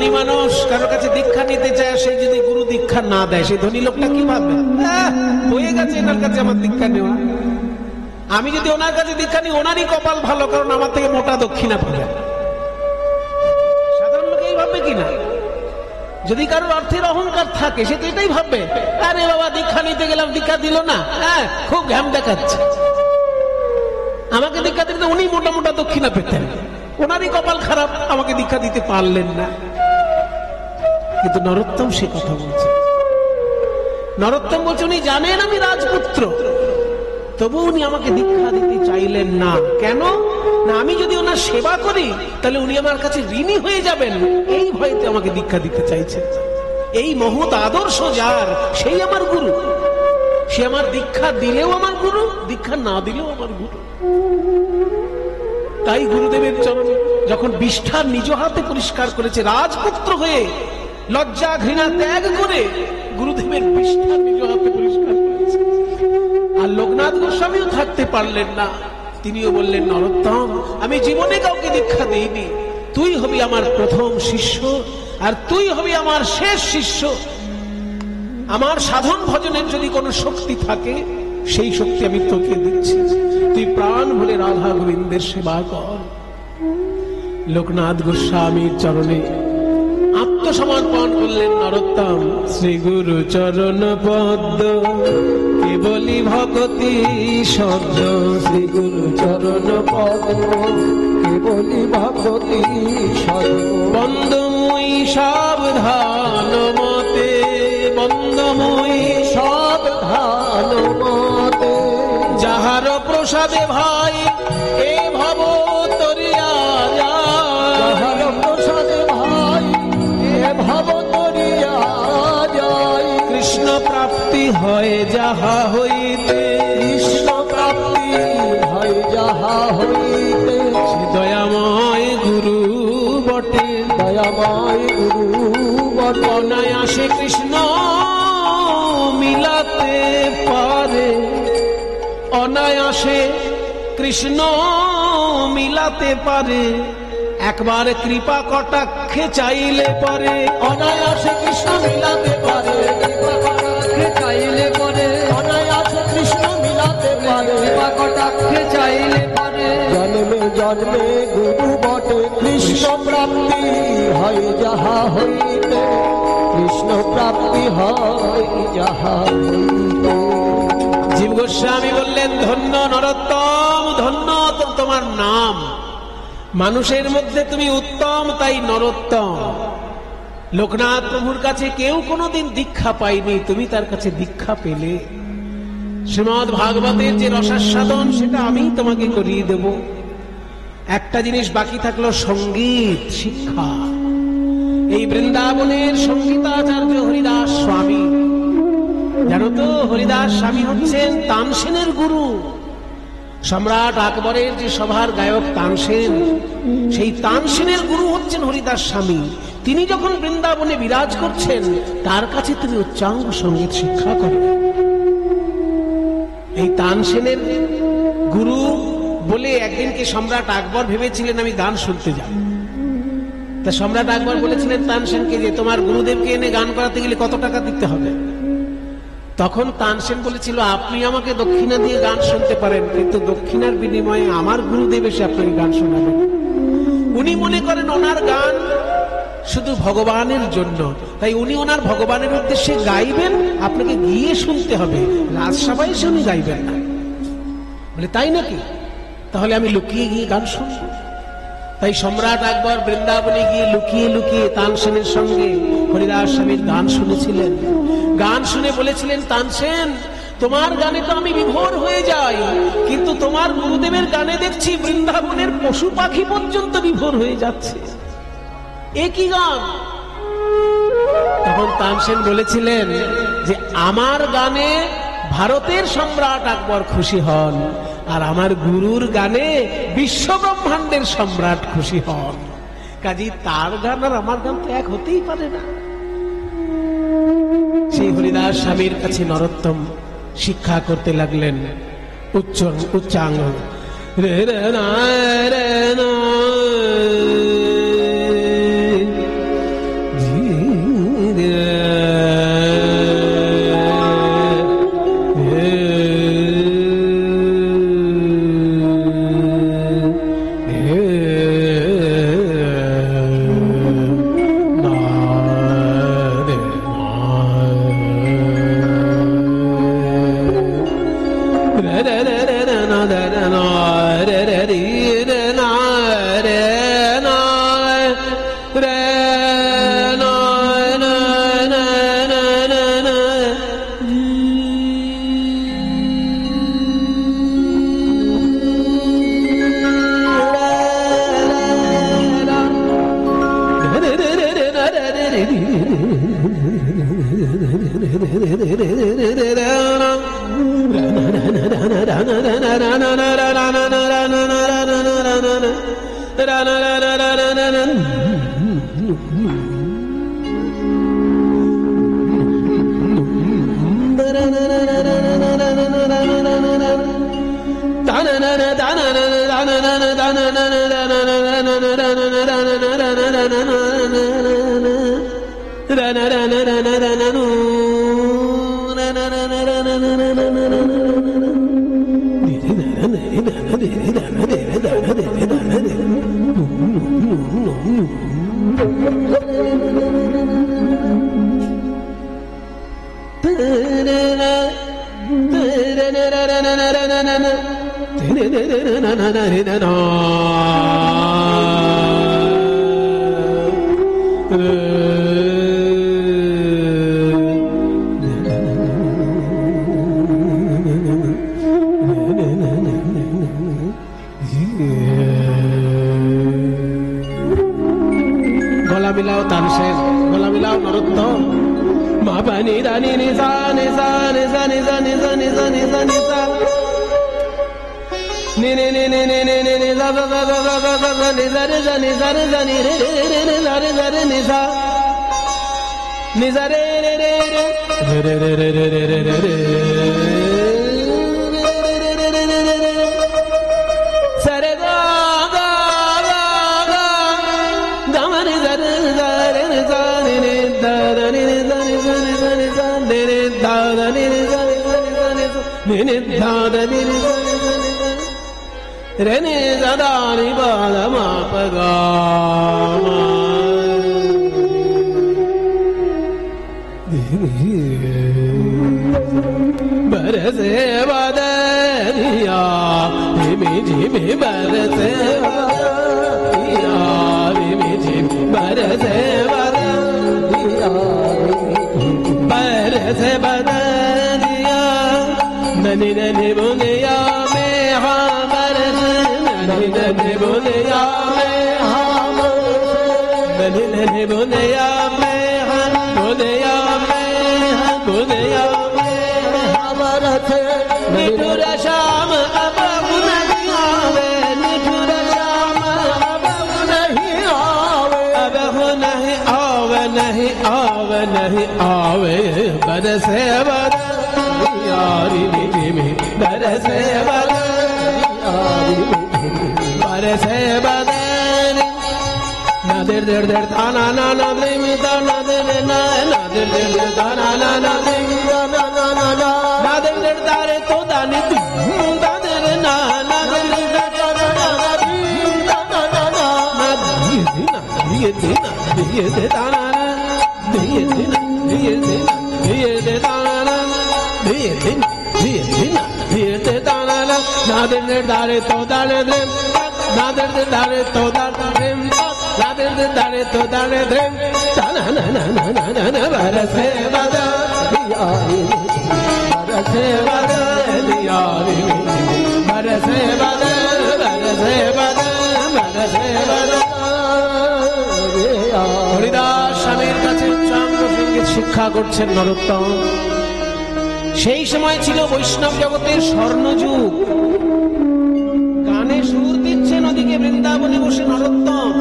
ধনী মানুষ কারোর কাছে দীক্ষা নিতে চায়, সে যদি গুরু দীক্ষা না দেয়, সেই ধনী লোকটা কি ভাববে? হয়ে গেছে এনার কাছে আমার দীক্ষা নেওয়া, আমি যদি ওনার কাছে দীক্ষা নিই ওনারই কপাল ভালো, কারণ আমার থেকে মোটা দক্ষিণা পাবে। সাধারণ লোক এই ভাববে কিনা? যদি কারোর অর্থের অহংকার থাকে সে তো এটাই ভাববে, আরে বাবা দীক্ষা নিতে গেলাম দীক্ষা দিল না, হ্যাঁ খুব ঘ্যাম দেখাচ্ছে, আমাকে দীক্ষা দিতে উনি মোটা মোটা দক্ষিণা পেতেন, ওনারই কপাল খারাপ, আমাকে দীক্ষা দিতে পারলেন না। কিন্তু নরোত্তম সে কথা বলছে, নরোত্তম বলছে উনি জানেন আমি রাজপুত্র, তবু উনি আমাকে দীক্ষা দিতে চাইলেন না। কেন না, আমি যদি ওনার সেবা করি তাহলে উনি আমার কাছে ঋণী হয়ে যাবেন, এই ভয়তে আমাকে দীক্ষা দিতে চাইছেন। এই মহৎ আদর্শ যার, সেই আমার গুরু, সে আমার দীক্ষা দিলেও আমার গুরু, দীক্ষা না দিলেও আমার গুরু। তাই গুরুদেবের চরণে যখন বিষ্ঠা নিজ হাতে পরিষ্কার করেছে, রাজপুত্র হয়ে লজ্জা ঘৃণা ত্যাগ করে গুরুদেবের বিষ্ঠা নিজ হাতে পরিষ্কার করেছে। আর লোকনাথ গোস্বামীও থাকতে পারলেন না, তিনিও বললেন নরোত্তম আমি জীবনে কাউকে দীক্ষা দিইনি, তুই হবি আমার প্রথম শিষ্য আর তুই হবি আমার শেষ শিষ্য। আমার সাধন ভজনের যদি কোনো শক্তি থাকে সেই শক্তি আমি তোকে দিচ্ছি, তুই প্রাণ ভরে রাধা গোবিন্দের সেবা কর। লোকনাথ গোস্বামীর চরণে আত্মসমর্পণ করলেন নরোত্তম। শ্রী গুরু চরণ পদ্ম কেবলি ভগতি শব্দ, শ্রী গুরু চরণ পদ্ম কেবলি ভগতি শব্দ। বন্দময়ী সাবধান মতে, বন্দময়ী সাবধান মতে, যাহার প্রসাদে ভাই এ ভব তরিয়া যায়, যাহার প্রসাদে ভাই এ ভব তরিয়া যায়। কৃষ্ণ প্রাপ্তি হয় যাহা হইতে, কৃষ্ণ প্রাপ্তি হয় যাহা হইতে, দয়াময় গুরু বটে, দয়াময় গুরু বটে। অনায়াসে কৃষ্ণ মিলাতে পারে, অনায়াসে কৃষ্ণ মিলাতে পারে, একবার কৃপা কটাক্ষে চাইলে পরে। অনায়াসে কৃষ্ণ মিলাতে পারে, কৃপা কটাক্ষে চাইলে পরে, অনায়াসে কৃষ্ণ মিলাতে পারে, কৃপা কটাক্ষে চাইলে পরে। জন্মে জন্মে গুরু বটে, কৃষ্ণ প্রাপ্তি হয় যাহা হইতে, কৃষ্ণ প্রাপ্তি হয় যাহা হইতে। জীব গোস্বামী বললেন ধন্য নরোত্তম, ধন্য তোমার নাম, মানুষের মধ্যে তুমি উত্তম, তাই নরোত্তম। লোকনাথ প্রভুর কাছে কেউ কোনোদিন দীক্ষা পায়নি, তুমি তার কাছে দীক্ষা পেলে। শ্রীমদ্ ভাগবতের যে রসাস্বাদন সেটা আমি তোমাকে করিয়ে দেব। একটা জিনিস বাকি থাকলো, সঙ্গীত শিক্ষা। এই বৃন্দাবনের সঙ্গীতাচার্য হরিদাস স্বামী, জানো তো হরিদাস স্বামী হচ্ছেন তানসেনের গুরু। সম্রাট আকবরের যে সভার গায়ক তানসেন, সেই তানসেনের গুরু হচ্ছেন হরিদাস স্বামী। তিনি যখন বৃন্দাবনে বিরাজ করছেন তার কাছে তিনি উচ্চাঙ্গ সঙ্গীত শিক্ষা করেন। এই তানসেনের গুরু বলে একদিনকে সম্রাট আকবর ভেবেছিলেন আমি গান শুনতে যাব। তা সম্রাট আকবর বলেছিলেন তানসেনকে যে তোমার গুরুদেবকে এনে গান করাতে গেলে কত টাকা দিতে হবে। তখন তানসেন বলেছিল আপনি আমাকে দক্ষিণা দিয়ে গান শুনতে পারেন, কিন্তু দক্ষিণার বিনিময়ে আমার গুরুদেব এসে আপনাকে গান শোনাবেন। উনি মনে করেন ওনার গান শুধু ভগবানের জন্য, তাই উনি ওনার ভগবানের উদ্দেশ্যে গাইবেন, আপনাকে গিয়ে শুনতে হবে, রাজসভায় এসে উনি গাইবেন না। বলে তাই নাকি, তাহলে আমি লুকিয়ে গিয়ে গান শুনবো। তাই সম্রাট আকবর বৃন্দাবনে গিয়ে লুকিয়ে লুকিয়ে তানসেনের সঙ্গে হরিদাস স্বামীর গান শুনেছিলেন। গান শুনে বলেছিলেন তানসেন তোমার গানে তো আমি বিভোর হয়ে যাই, কিন্তু তোমার গুরুদেবের গানে দেখছি বৃন্দাবনের পশু পাখি পর্যন্ত বিভোর হয়ে যাচ্ছে, এ কি গান? তখন তানসেন বলেছিলেন যে আমার গানে ভারতের সম্রাট আকবর খুশি হন, আর আমার গুরুর গানে বিশ্ব ব্রহ্মাণ্ডের সম্রাট খুশি হন। কাজী তার গান আর আমার গান তো এক হতেই পারে না। সেই হরিদাস স্বামীর কাছে নরোত্তম শিক্ষা করতে লাগলেন উচ্চাঙ্গ। রে রে না রে না গলা মিলাও তানসের, গলা মিলাও নরোত্তম। মা পানি রানি নিসা নিসা নিসা নিসা নিসা নিসা নিসা নিসা নে নে নে নে নে নে নে নে দা দা দা দা দা দা দা নিসা রে জা নিসা রে জা নি রে রে রে রে রে রে রে নিসা নিসা রে রে রে রে রে রে রে রে রে রে রে সরে গা গা গা গা গামরে জরে জরে রে জরে রে দা দা রে দা রে জরে জরে জরে রে দা দা রে জরে জরে জরে রে দা দা রে জরে জরে রে নে দা দা রে বা দা মা পা গা बरसे बदरिया झिमी झिमी बरसे बदरिया झिमी झिमी बरसे बदरिया बरसे बदरिया ननी ननी बुनिया में हाँ बरसे ननी ननी बुनिया में हाँ ननी ननी बुनिया में हाँ बुनिया बुनिया निठुर श्याम अब नहीं आवे निठुर श्याम अब नहीं आवे अब नहीं आवे नहीं आवे नहीं आवे बरसे बदरियारी में बरसे बदरियारी बरसे बदरी नादर दर दर ताना ना ना दे मी ताना दे ना नादर दर दर ताना ना ना दे मी ताना ना ना ना नादर दर तारे तो दानी तू दादर ना नादर दर ताना ना ना दी ताना ना ना ना दिए दे ताना ना दिए दे ताना ना दिए दे ताना ना नादर दर तारे तो दारे दे नादर दर तारे तो दारे नादर दर तारे तो दारे दे ताना ना ना ना ना ना ना बरसे बदरियारी बरसे बदरियारी बरसे बरसे बरसे হরিদাস স্বামীর কাছে উচ্চাঙ্গ সঙ্গীত শিক্ষা করছেন নরোত্তম। সেই সময় ছিল বৈষ্ণব জগতের স্বর্ণযুগ। গানে সুর দিচ্ছেন ওদিকে বৃন্দাবনে বসে নরোত্তম,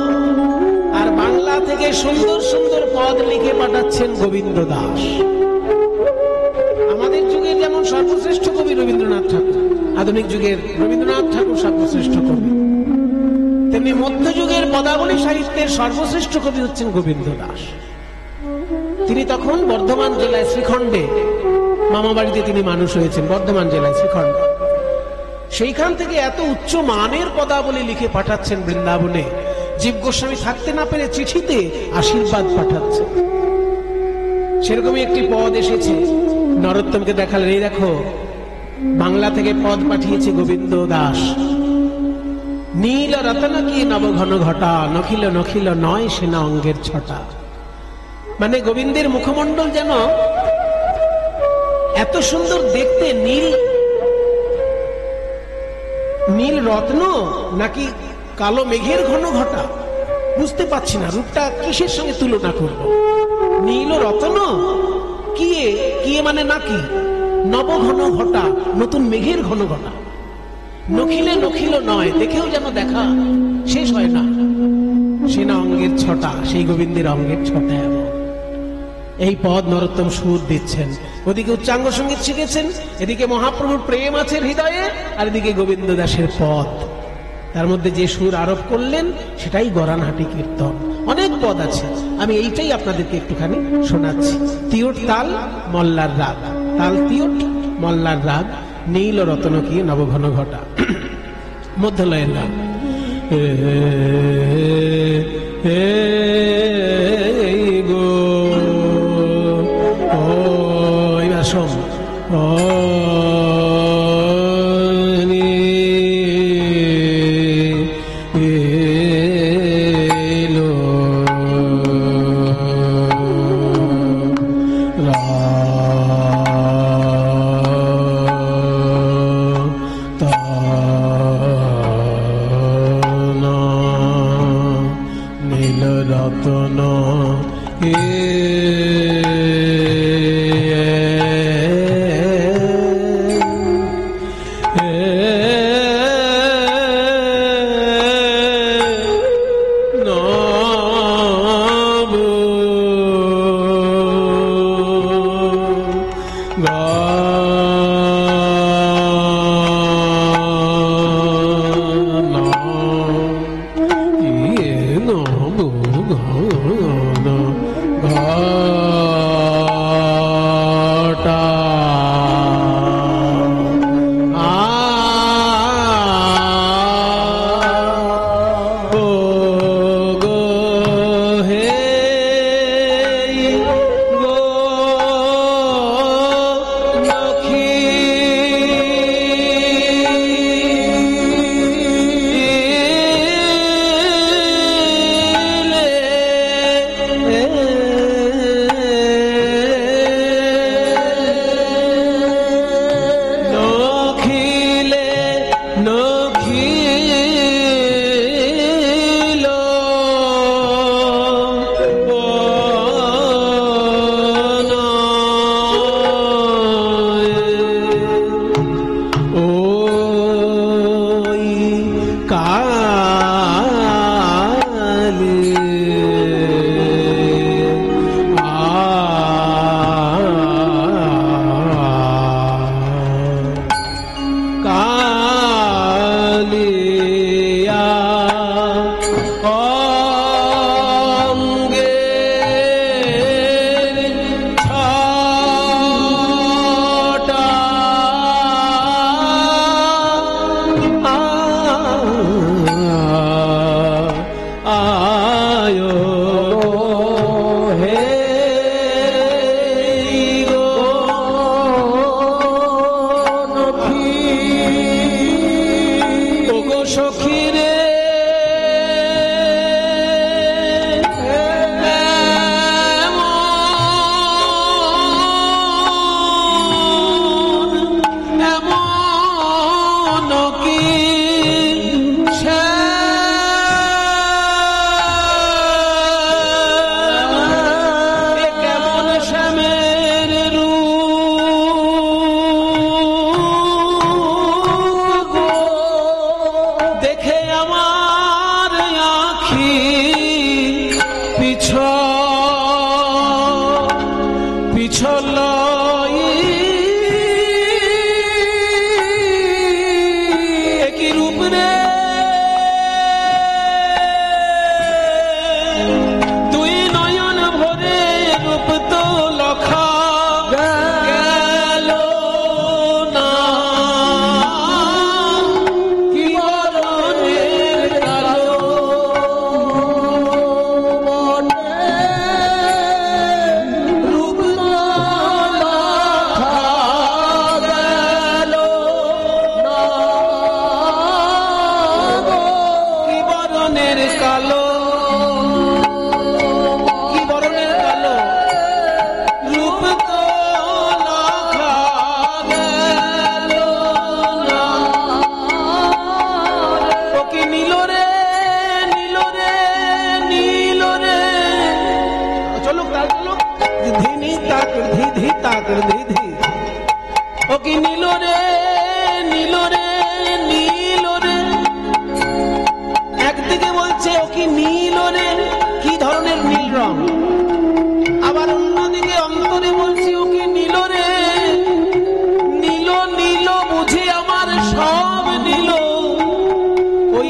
আর বাংলা থেকে সুন্দর সুন্দর পদ লিখে পাঠাচ্ছেন গোবিন্দ দাস। আমাদের যুগের যেমন সর্বশ্রেষ্ঠ কবি রবীন্দ্রনাথ ঠাকুর, আধুনিক যুগের রবীন্দ্রনাথ ঠাকুর সর্বশ্রেষ্ঠ কবি, তেমনি মধ্যযুগের পদাবলী সাহিত্যের সর্বশ্রেষ্ঠ কবি হচ্ছেন গোবিন্দ দাস। তিনি তখন বর্ধমান জেলায় শ্রীখণ্ডে মামা বাড়িতে তিনি মানুষ হয়েছেন, বর্ধমান জেলায় শ্রীখণ্ডে। সেইখান থেকে এত উচ্চ মানের পদাবলী লিখে পাঠাচ্ছেন বৃন্দাবনে, জীব গোস্বামী থাকতে না পেরে চিঠিতে আশীর্বাদ পাঠাচ্ছেন। সেরকমই একটি পদ এসেছে, নরোত্তমকে দেখালেন, এই দেখো বাংলা থেকে পদ পাঠিয়েছে গোবিন্দ দাস। নীল রতন কি নব ঘন ঘটা নখিল নখিল নয় সেনা অঙ্গের ছটা। মানে গোবিন্দের মুখমণ্ডল যেন এত সুন্দর দেখতে, নীল নীল রত্ন নাকি কালো মেঘের ঘন ঘটা, বুঝতে পারছি না রূপটা কিসের সঙ্গে তুলনা করব। নীল রত্ন কি মানে নাকি নব ঘন ঘটা, নতুন মেঘের ঘন ঘটা। নখিলে নখিল নয়, দেখেও যেন দেখা শেষ হয় না। সেনা অঙ্গের ছটা, সেই গোবিন্দের অঙ্গের ছটা। এমন এই পদ নরোত্তম সুর দিচ্ছেন। ওদিকে উচ্চাঙ্গ সঙ্গীত শিখেছেন, এদিকে মহাপ্রভুর প্রেম আছে হৃদয়ে, আর এদিকে গোবিন্দ দাসের পদ। তার মধ্যে যে সুর আরোপ করলেন সেটাই গরানহাটি কীর্তন। অনেক পদ আছে, আমি এইটাই আপনাদেরকে একটুখানি শোনাচ্ছি। তিয়ট তাল মল্লার রাগ, তাল তিয়ট মল্লার রাগ, নীল রতন কি নবঘন ঘটা, মধ্যলয়ের রাগ। গো ও এবার শোন, ও একদিকে বলছে ও কি নীল রে, কি ধরনের নীল রং, আবার অন্যদিকে অন্তরে বলছে ও কি নীল রে, নীল নীল বুঝি আমার সব নীল, ওই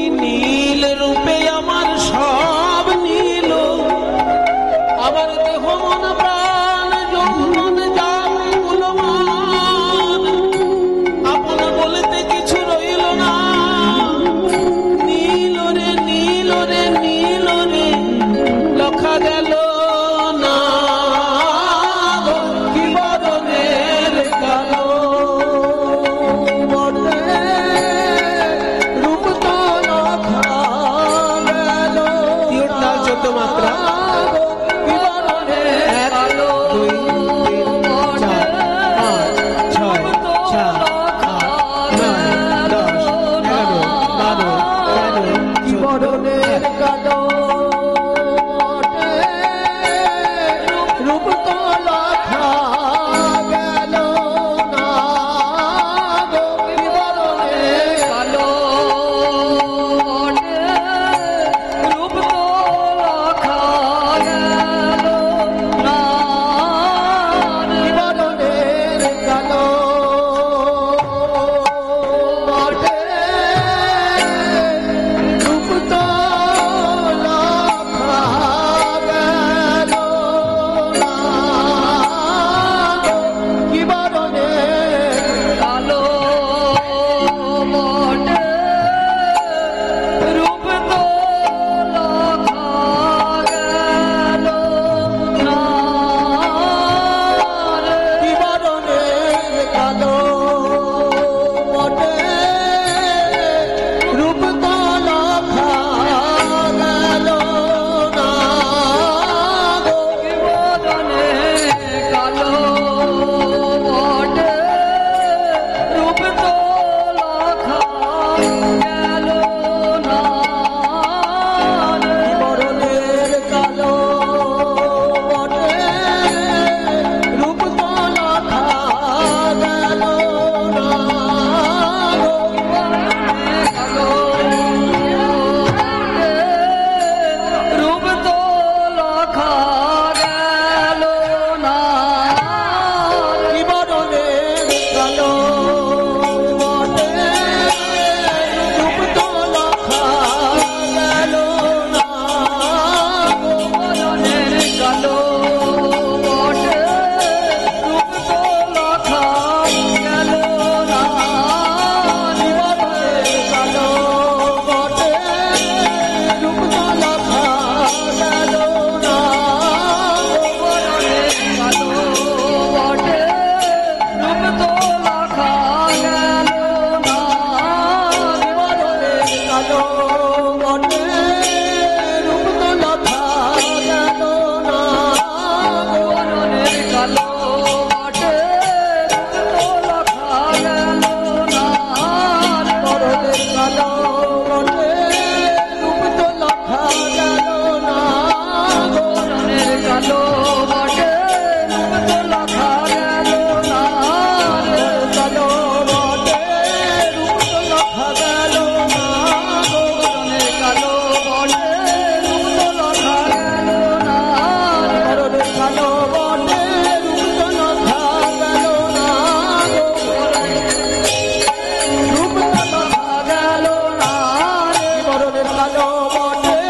কালো বটে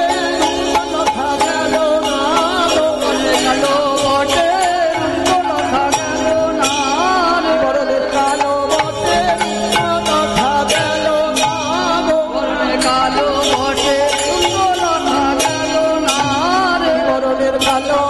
কথা গেল না গো, বরণের কালো বটে কথা গেল না রে, বরণের কালো বটে কথা গেল না গো, বরণের কালো বটে কথা গেল না রে, বরণের কালো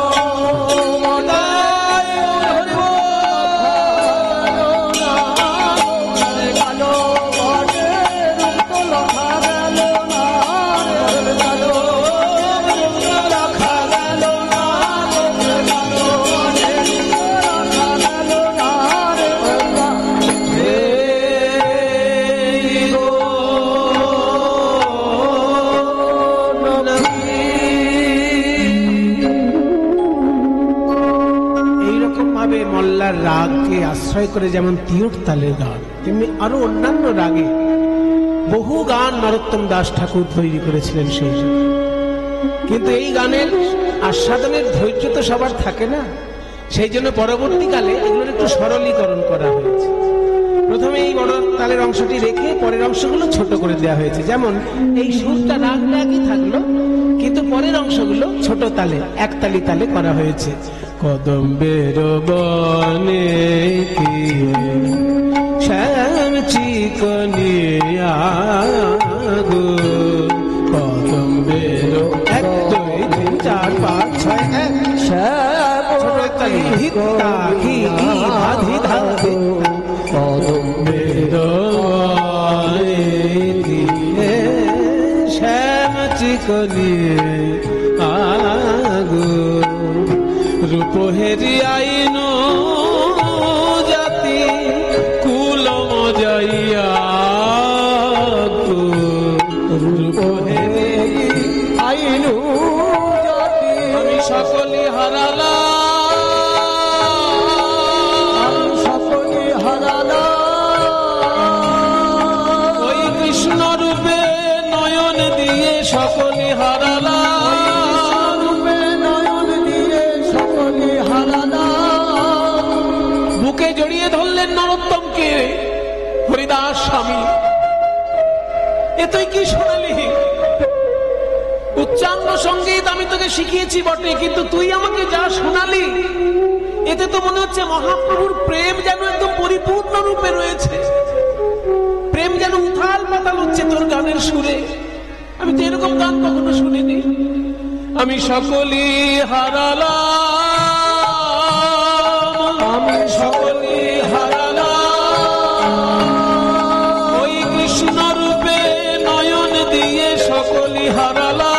রাগকে আশ্রয় করে যেমন তিয়ট তালের গান, তেমনি আরো অন্যান্য রাগে বহু গান নরোত্তম দাস ঠাকুর তৈরি করেছিলেন সেই সময়। কিন্তু এই গানের আস্বাদনের ধৈর্য তো সবার থাকে না, সেই জন্য পরবর্তীকালে এগুলোর একটু সরলীকরণ করা হয়েছে। প্রথমে এই বড় তালের অংশটি রেখে পরের অংশগুলো ছোট করে দেওয়া হয়েছে। যেমন এই সুরটা রাগটা একই থাকলো, কিন্তু পরের অংশগুলো ছোট তালে একতালি তালে করা হয়েছে। কদম্বের বনে শ্যাম চিকনিয়া গো, কদম্বের 1 2 3 4 5 6 শ্যাম তালি হিতা হি ধাধি ধাধি কদম্বের বনে শ্যাম চিকনিয়া গো, রূপ হেরি আইন জাতি কুল মজাইয়া রূপ হেরি আইন জাতি আমি সকলি হারালাম, সকলি হারালাম ওই কৃষ্ণ রূপে নয়ন দিয়ে সকলি হারালাম, বুকে জড়িয়ে ধরলেন নরোত্তমকে হরিদাস স্বামী। এ তুই কি শোনালি? উচ্চাঙ্গ সঙ্গীত আমি তোকে শিখিয়েছি বটে, কিন্তু তুই আমাকে যা শোনালি এতে তো মনে হচ্ছে মহাপ্রভুর প্রেম যেন একদম পরিপূর্ণ রূপে রয়েছে, প্রেম যেন উথাল পাতাল হচ্ছে তোর গানের সুরে। আমি তো এরকম গান কখনো শুনিনি। আমি সকলি হারালাম, আমি সকলি হারালাম ওই কৃষ্ণ রূপে নয়ন দিয়ে সকলি হারালাম,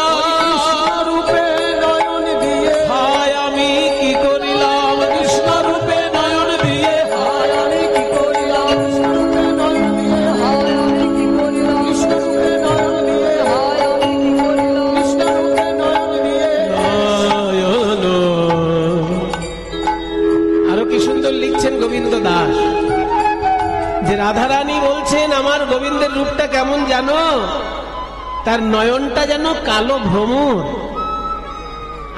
রূপে নয়ন দিয়ে হায় আমি কি করিলাম, কৃষ্ণ রূপে নয়ন দিয়ে হায় আমি কি করিলাম, রূপে নয়ন দিয়ে হায় আমি কি করিলাম, কৃষ্ণ রূপে নয়ন দিয়ে হায় আমি কি করিলাম, কৃষ্ণ রূপে নয়ন দিয়ে নয়ন। আরো কি সুন্দর লিখছেন গোবিন্দ দাস, যে রাধারানী বলছেন আমার গোবিন্দের রূপটা কেমন জানো, তার নয়নটা যেন কালো ভ্রমর,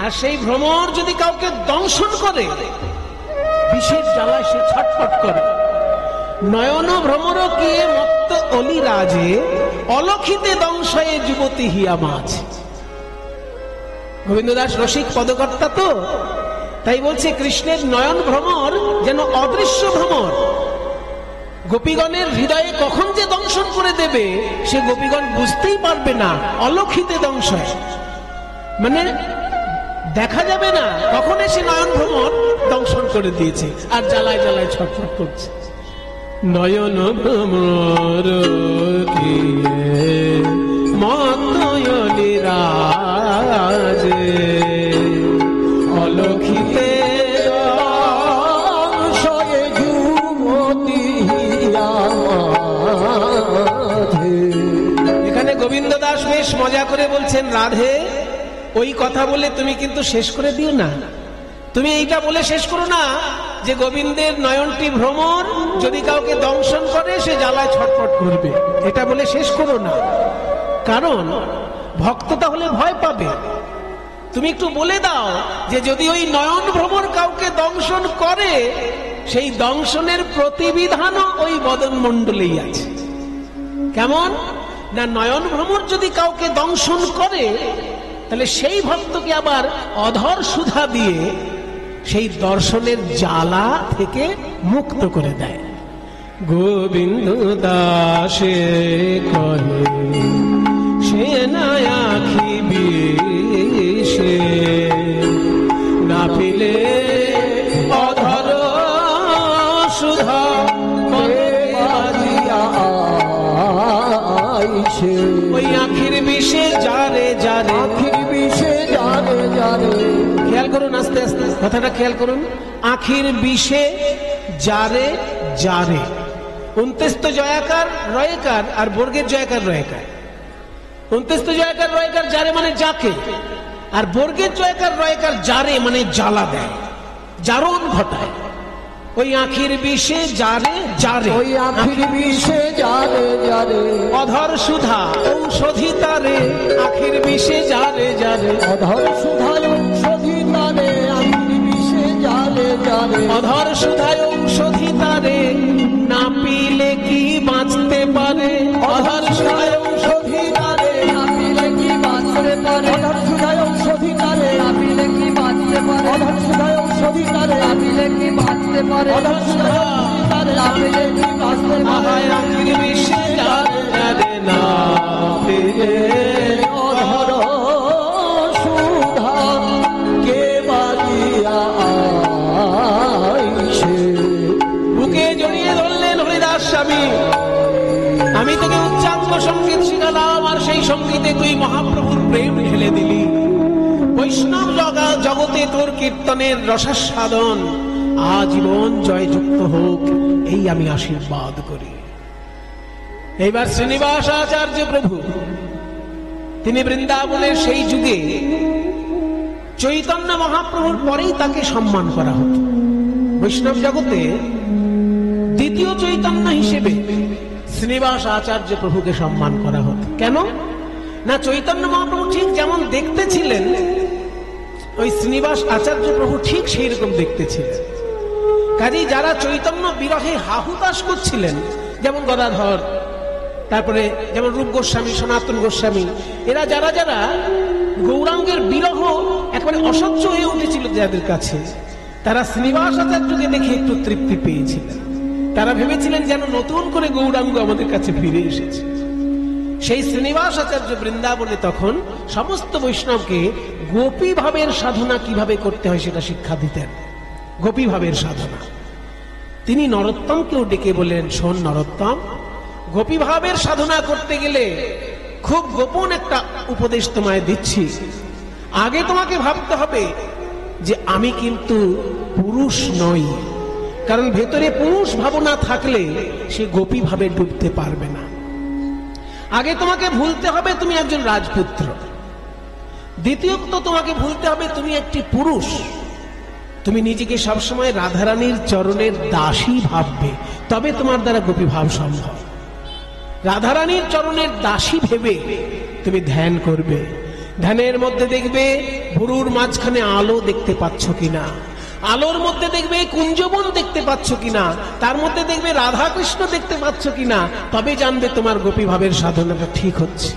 আর সেই ভ্রমর যদি কাউকে দংশন করে বিশেষ জ্বালায় সে ছটফট করে। নয়ন ভ্রমর কে মত্ত অলি রাজে অলক্ষিতে দংশয়ে যুবতী হিয়া মাছ। গোবিন্দ দাস রসিক পদকর্তা তো, তাই বলছে কৃষ্ণের নয়ন ভ্রমর যেন অদৃশ্য ভ্রমর, গোপীগণের হৃদয়ে কখন যে দংশন করে দেবে সে গোপীগণ বুঝতেই পারবে না, অলক্ষিতে দংশয় মানে দেখা যাবে না কখন এসে নয়ন ভ্রমর দংশন করে দিয়েছে, আর জ্বালায় জ্বালায় ছটফট করছে। নয়ন ভ্রমর মতয়নি রাজে অলক্ষিতে এখানে গোবিন্দ দাস বেশ মজা করে বলছেন, রাধে ওই কথা বলে তুমি কিন্তু শেষ করে দিও না, তুমি এইটা বলে শেষ করো না যে গোবিন্দের নয়নটি ভ্রমর, যদি কাউকে দংশন করে সে জ্বালায় ছটফট করবে, এটা বলে শেষ করো না, কারণ ভক্ত তাহলে ভয় পাবে। তুমি একটু বলে দাও যে যদি ওই নয়ন ভ্রমর কাউকে দংশন করে সেই দংশনের প্রতিবিধানও ওই বদন মণ্ডলেই আছে। কেমন? না নয়ন ভ্রমর যদি কাউকে দংশন করে, তাহলে সেই ভক্তকে আবার অধর সুধা দিয়ে সেই দর্শনের জ্বালা থেকে মুক্ত করে দেয়। গোবিন্দ দাসে কহে সে না আখি বিষে, না পিলে অধর সুধা ওই আখির বিষে যারে যারে, আখির বিষে যারে যারে। খেয়াল করুন, আস্তে আস্তে কথাটা খেয়াল করুন। আখির বিষে যারে যারে, 29 তো জয়াকার রয়কার আর বর্গের জয়াকার রয়কার। 29 তো জয়াকার রয়কার যারে মানে যাকে, আর বর্গের জয়াকার রয়কার যারে মানে জ্বালা দেয়, জারণ ঘটায়। ওই আখির বিষে যারে যারে, ওই আখির বিষে যারে যারে। অধর সুধা ঔষধি তারে, আখির বিষে যারে যারে। অধর সুধায় ঔষধি তারে, আখির বিষে যারে যারে। অধর সুধায় ঔষধি তারে, না পিলে কি বাঁচতে পারে। অধর সুধায় ঔষধি তারে, না পিলে কি বাঁচতে পারে। অধর সুধায় ঔষধি তারে, না পিলে কি বাঁচতে পারে। অধর সুধায় ঔষধি তারে, না পিলে কি বাঁচতে পারে। অধর সুধায় ঔষধি তারে, না পিলে কি বাঁচতে পারে। আহায় আখির বিষে যারে যারে, না পিলে অধর সুধা কে বাজিয়া আইছে। বুকে জড়িয়ে ধরলেন হরিদাস স্বামী। আমি তোকে উচ্চাঙ্গ সঙ্গীত শিখালাম, আর সেই সঙ্গীতে তুই মহাপ্রভুর প্রেম ঢেলে দিলি। বৈষ্ণব জগতে তোর কীর্তনের রসাস্বাদন আজীবন জয়যুক্ত হোক, এই আমি আশীর্বাদ করি। এইবার শ্রীনিবাস আচার্য প্রভু, তিনি বৃন্দাবনের সেই যুগে চৈতন্য মহাপ্রভুর পরেই তাকে সম্মান করা হতো। বৈষ্ণব জগতে দ্বিতীয় চৈতন্য হিসেবে শ্রীনিবাস আচার্য প্রভুকে সম্মান করা হতো। কেন না, চৈতন্য মহাপ্রভু ঠিক যেমন দেখতে ছিলেন, ওই শ্রীনিবাস আচার্য প্রভু ঠিক সেই রকম দেখতে ছিলেন। কাজেই যারা চৈতন্য বিরহে হাহুতাশ করছিলেন, যেমন গদাধর, তারপরে যেমন রূপ গোস্বামী, সনাতন গোস্বামী, এরা যারা যারা গৌরাঙ্গের বিরহ একেবারে অসহ্য হয়ে উঠেছিল যাদের কাছে, তারা শ্রীনিবাস আচার্যকে দেখে একটু তৃপ্তি পেয়েছিলেন। তারা ভেবেছিলেন যেন নতুন করে গৌরাঙ্গ আমাদের কাছে ফিরে এসেছে। সেই শ্রীনিবাস আচার্য বৃন্দাবনে তখন সমস্ত বৈষ্ণবকে গোপী ভাবের সাধনা কিভাবে করতে হয় সেটা শিক্ষা দিতেন। গোপী ভাবের সাধনা তিনি নরোত্তমকেও ডেকে বললেন, শোন নরোত্তম, গোপী ভাবের সাধনা করতে গেলে খুব গোপন একটা উপদেশ তোমায় দিচ্ছি। আগে তোমাকে ভাবতে হবে যে আমি কিন্তু পুরুষ নই, কারণ ভেতরে পুরুষ ভাবনা থাকলে সে গোপী ভাবে ডুবতে পারবে না। আগে তোমাকে ভুলতে হবে তুমি একজন রাজপুত্র। দ্বিতীয়ত তোমাকে ভুলতে হবে তুমি একটি পুরুষ। তুমি নিজেকে সবসময় রাধারানীর চরণের দাসী ভাববে, তবে তোমার দ্বারা গোপী ভাব সম্ভব। রাধারানীর চরণের দাসী ভেবে তুমি ধ্যান করবে। ধ্যানের মধ্যে দেখবে ভুরুর মাঝখানে আলো দেখতে পাচ্ছ কিনা, আলোর মধ্যে দেখবে কুঞ্জবন দেখতে পাচ্ছ কিনা, তার মধ্যে দেখবে রাধা কৃষ্ণ দেখতে পাচ্ছ কিনা, তবে জানবে তোমার গোপী ভাবের সাধনাটা ঠিক হচ্ছে।